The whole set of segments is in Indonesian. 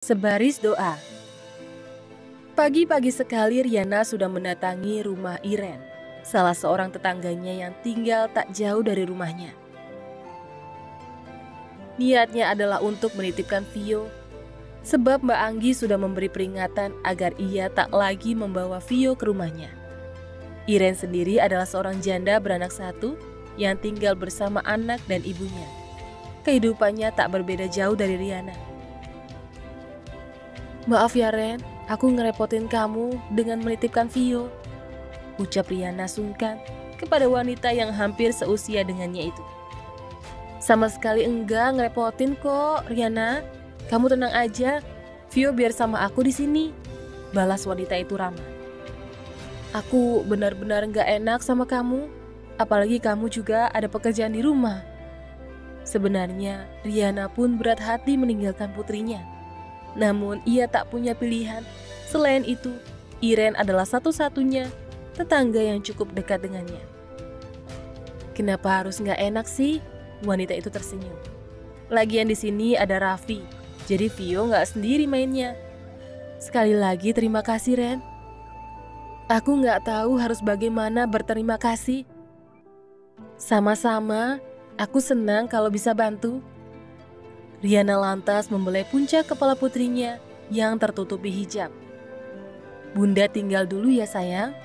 Sebaris doa. Pagi-pagi sekali Riana sudah mendatangi rumah Iren, salah seorang tetangganya yang tinggal tak jauh dari rumahnya. Niatnya adalah untuk menitipkan Vio, sebab Mbak Anggi sudah memberi peringatan agar ia tak lagi membawa Vio ke rumahnya. Iren sendiri adalah seorang janda beranak satu yang tinggal bersama anak dan ibunya. Kehidupannya tak berbeda jauh dari Riana. "Maaf ya Ren, aku ngerepotin kamu dengan menitipkan Vio," ucap Riana sungkan kepada wanita yang hampir seusia dengannya itu. "Sama sekali enggak ngerepotin kok, Riana. Kamu tenang aja, Vio biar sama aku di sini," balas wanita itu ramah. "Aku benar-benar enggak enak sama kamu, apalagi kamu juga ada pekerjaan di rumah." Sebenarnya Riana pun berat hati meninggalkan putrinya. Namun ia tak punya pilihan. Selain itu, Iren adalah satu-satunya tetangga yang cukup dekat dengannya. "Kenapa harus nggak enak sih?" Wanita itu tersenyum. "Lagian di sini ada Raffi, jadi Vio nggak sendiri mainnya." "Sekali lagi terima kasih Ren. Aku nggak tahu harus bagaimana berterima kasih." "Sama-sama, aku senang kalau bisa bantu." Riana lantas membelai puncak kepala putrinya yang tertutupi hijab. "Bunda tinggal dulu ya sayang.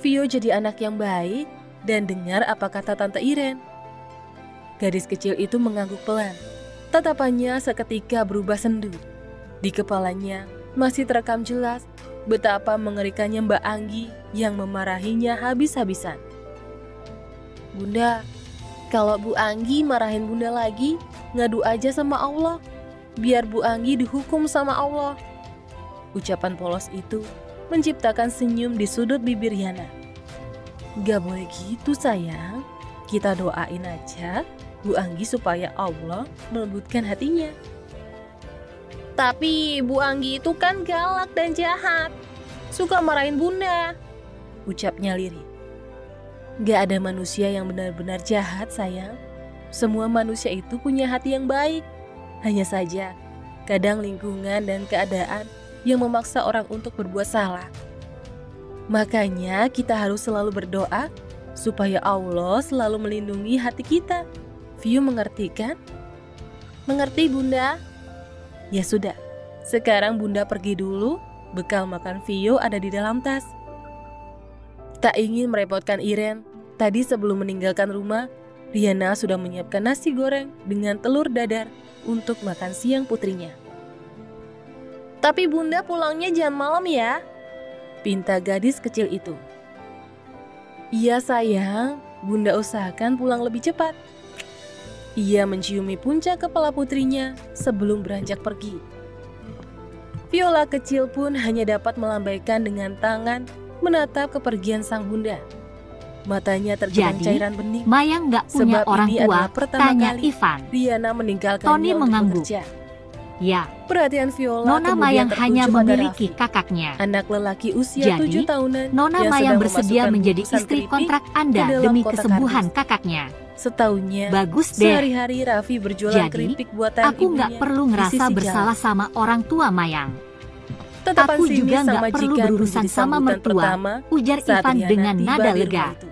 Vio jadi anak yang baik dan dengar apa kata Tante Iren." Gadis kecil itu mengangguk pelan. Tatapannya seketika berubah sendu. Di kepalanya masih terekam jelas betapa mengerikannya Mbak Anggi yang memarahinya habis-habisan. "Bunda, kalau Bu Anggi marahin Bunda lagi, ngadu aja sama Allah, biar Bu Anggi dihukum sama Allah." Ucapan polos itu menciptakan senyum di sudut bibir Riana. "Gak boleh gitu sayang, kita doain aja Bu Anggi supaya Allah melembutkan hatinya." "Tapi Bu Anggi itu kan galak dan jahat, suka marahin Bunda," ucapnya lirih. "Gak ada manusia yang benar-benar jahat sayang. Semua manusia itu punya hati yang baik. Hanya saja, kadang lingkungan dan keadaan yang memaksa orang untuk berbuat salah. Makanya kita harus selalu berdoa supaya Allah selalu melindungi hati kita. Vio mengerti kan?" "Mengerti Bunda." "Ya sudah, sekarang Bunda pergi dulu. Bekal makan Vio ada di dalam tas." Tak ingin merepotkan Iren, tadi sebelum meninggalkan rumah, Riana sudah menyiapkan nasi goreng dengan telur dadar untuk makan siang putrinya. "Tapi Bunda pulangnya jangan malam ya," pinta gadis kecil itu. "Iya sayang, Bunda usahakan pulang lebih cepat." Ia menciumi puncak kepala putrinya sebelum beranjak pergi. Viola kecil pun hanya dapat melambaikan dengan tangan menatap kepergian sang bunda. Matanya tergenang cairan bening. Maya nggak punya Sebab orang ini tua? adalah pertama Tanya kali Ivan. Riana meninggalkannya Tony untuk mengangguk. bekerja. Ya, Perhatian Viola Nona kemudian Mayang tertuju hanya pada memiliki Raffi, kakaknya. anak lelaki usia Jadi, 7 tahunan Nona yang Mayang sedang bersedia memasukkan menjadi bungkusan istri keripik kontrak ke Anda dalam demi kotak kesembuhan kardus. kakaknya. Setahunnya, Bagus deh. sehari-hari Raffi berjualan Jadi, keripik buatan Aku ibunya nggak perlu di ngerasa sisi bersalah jalan. sama orang tua Mayang. Tatapan Aku sinis juga sang nggak perlu majikan berurusan menjadi sama sambutan mertua, pertama ujar saat Ivan Riana dengan tiba nada di rumah lega. itu.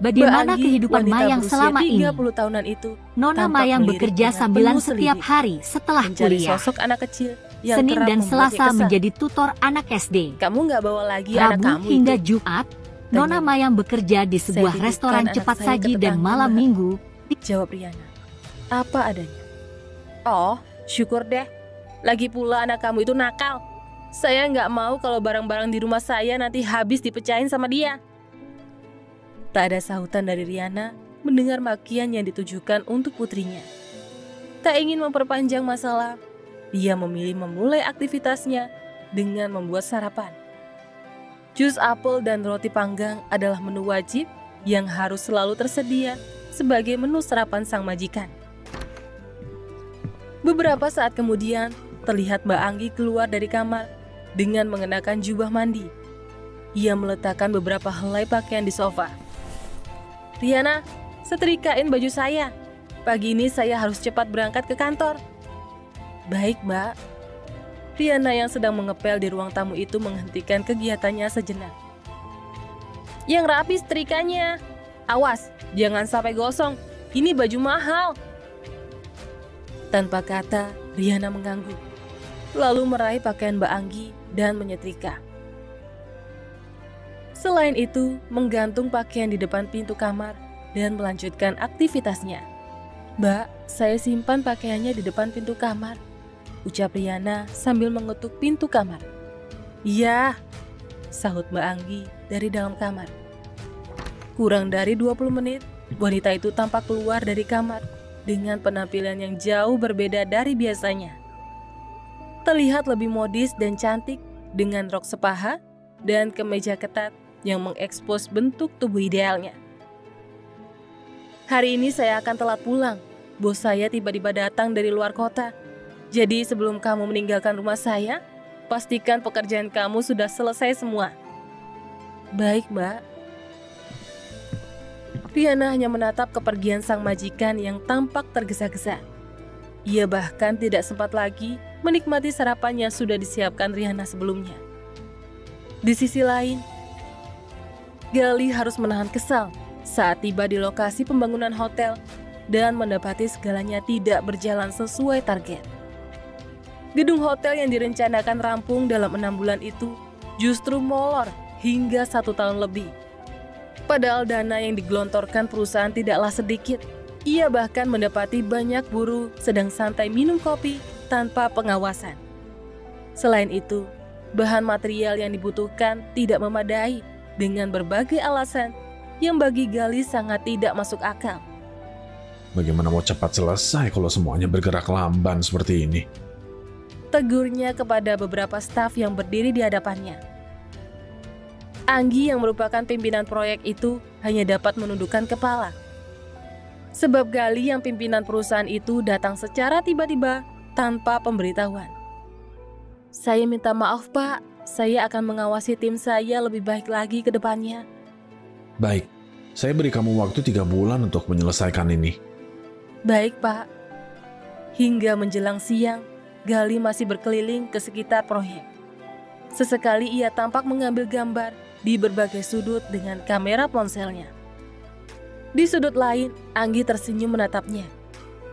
Bagaimana Mbak Anggi, kehidupan wanita Mayang berusia selama ini? 30 tahunan itu Nona tampak Mayang melirik bekerja dengan sambilan penuh setiap selidiki, hari setelah mencari kuliah. sosok anak kecil yang Senin kerap dan membuatnya Selasa kesal. menjadi tutor anak SD. "Kamu nggak bawa lagi anak Rabu kamu hingga itu?" Jumat, Nona Tanyanya. Mayang bekerja di sebuah "Saya restoran titipkan cepat anak saya ke saji dan tetangga, malam Mbak," minggu. jawab Riana. "Apa adanya." "Oh, syukur deh. Lagi pula anak kamu itu nakal. Saya nggak mau kalau barang-barang di rumah saya nanti habis dipecahin sama dia." Tak ada sahutan dari Riana mendengar makian yang ditujukan untuk putrinya. Tak ingin memperpanjang masalah, dia memilih memulai aktivitasnya dengan membuat sarapan. Jus apel dan roti panggang adalah menu wajib yang harus selalu tersedia sebagai menu sarapan sang majikan. Beberapa saat kemudian, terlihat Mbak Anggi keluar dari kamar dengan mengenakan jubah mandi. Ia meletakkan beberapa helai pakaian di sofa. "Riana, setrikain baju saya. Pagi ini saya harus cepat berangkat ke kantor." "Baik, Mbak." Riana yang sedang mengepel di ruang tamu itu menghentikan kegiatannya sejenak. Yang rapi setrikanya. Awas, jangan sampai gosong. Ini baju mahal. Tanpa kata, Riana mengangguk. Lalu meraih pakaian Mbak Anggi dan menyetrika. Selain itu, menggantung pakaian di depan pintu kamar dan melanjutkan aktivitasnya. Mbak, saya simpan pakaiannya di depan pintu kamar, ucap Riana sambil mengetuk pintu kamar. Iya, sahut Mbak Anggi dari dalam kamar. Kurang dari 20 menit, wanita itu tampak keluar dari kamar dengan penampilan yang jauh berbeda dari biasanya. Terlihat lebih modis dan cantik dengan rok sepaha dan kemeja ketat yang mengekspos bentuk tubuh idealnya. Hari ini saya akan telat pulang. Bos saya tiba-tiba datang dari luar kota. Jadi sebelum kamu meninggalkan rumah saya, pastikan pekerjaan kamu sudah selesai semua. Baik, Mbak. Riana hanya menatap kepergian sang majikan yang tampak tergesa-gesa. Ia bahkan tidak sempat lagi menikmati sarapan yang sudah disiapkan Riana sebelumnya. Di sisi lain, Gali harus menahan kesal saat tiba di lokasi pembangunan hotel dan mendapati segalanya tidak berjalan sesuai target. Gedung hotel yang direncanakan rampung dalam 6 bulan itu justru molor hingga 1 tahun lebih. Padahal dana yang digelontorkan perusahaan tidaklah sedikit. Ia bahkan mendapati banyak buruh sedang santai minum kopi tanpa pengawasan. Selain itu, bahan material yang dibutuhkan tidak memadai dengan berbagai alasan yang bagi Gali sangat tidak masuk akal. Bagaimana mau cepat selesai kalau semuanya bergerak lamban seperti ini? Tegurnya kepada beberapa staf yang berdiri di hadapannya. Anggi yang merupakan pimpinan proyek itu hanya dapat menundukkan kepala. Sebab Gali yang pimpinan perusahaan itu datang secara tiba-tiba tanpa pemberitahuan. Saya minta maaf, Pak. Saya akan mengawasi tim saya lebih baik lagi ke depannya. Baik, saya beri kamu waktu 3 bulan untuk menyelesaikan ini. Baik, Pak. Hingga menjelang siang, Gali masih berkeliling ke sekitar proyek. Sesekali ia tampak mengambil gambar di berbagai sudut dengan kamera ponselnya. Di sudut lain, Anggi tersenyum menatapnya.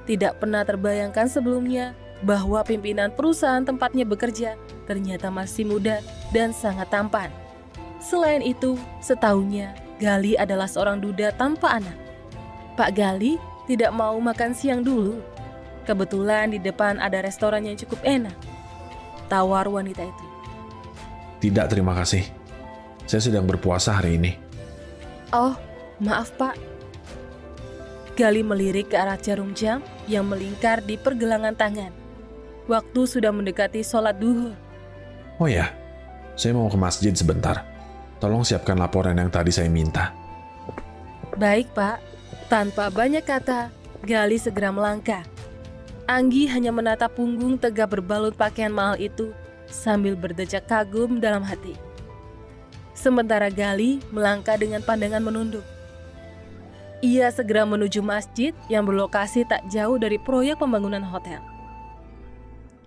Tidak pernah terbayangkan sebelumnya bahwa pimpinan perusahaan tempatnya bekerja ternyata masih muda dan sangat tampan. Selain itu, setahunya Gali adalah seorang duda tanpa anak. Pak Gali tidak mau makan siang dulu. Kebetulan di depan ada restoran yang cukup enak. Tawar wanita itu. Tidak, terima kasih. Saya sedang berpuasa hari ini. Oh, maaf Pak. Gali melirik ke arah jarum jam yang melingkar di pergelangan tangan. Waktu sudah mendekati sholat duhur. Oh ya, saya mau ke masjid sebentar. Tolong siapkan laporan yang tadi saya minta. Baik Pak. Tanpa banyak kata, Gali segera melangkah. Anggi hanya menatap punggung tegap berbalut pakaian mahal itu sambil berdecak kagum dalam hati. Sementara Gali melangkah dengan pandangan menunduk. Ia segera menuju masjid yang berlokasi tak jauh dari proyek pembangunan hotel.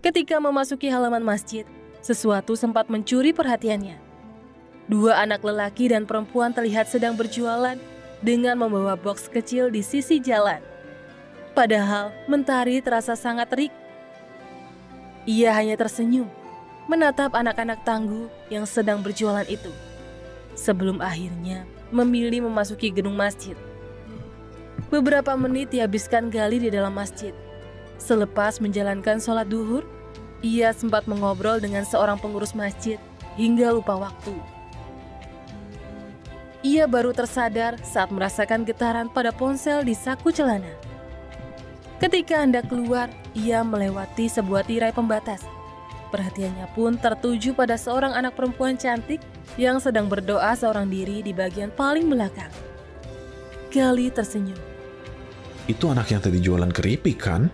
Ketika memasuki halaman masjid, sesuatu sempat mencuri perhatiannya. 2 anak lelaki dan perempuan terlihat sedang berjualan dengan membawa box kecil di sisi jalan. Padahal mentari terasa sangat terik. Ia hanya tersenyum menatap anak-anak tangguh yang sedang berjualan itu, sebelum akhirnya memilih memasuki gedung masjid. Beberapa menit dihabiskan Gali di dalam masjid. Selepas menjalankan sholat duhur, ia sempat mengobrol dengan seorang pengurus masjid hingga lupa waktu. Ia baru tersadar saat merasakan getaran pada ponsel di saku celana. Ketika hendak keluar, ia melewati sebuah tirai pembatas. Perhatiannya pun tertuju pada seorang anak perempuan cantik yang sedang berdoa seorang diri di bagian paling belakang. Gali tersenyum. Itu anak yang tadi jualan keripik kan?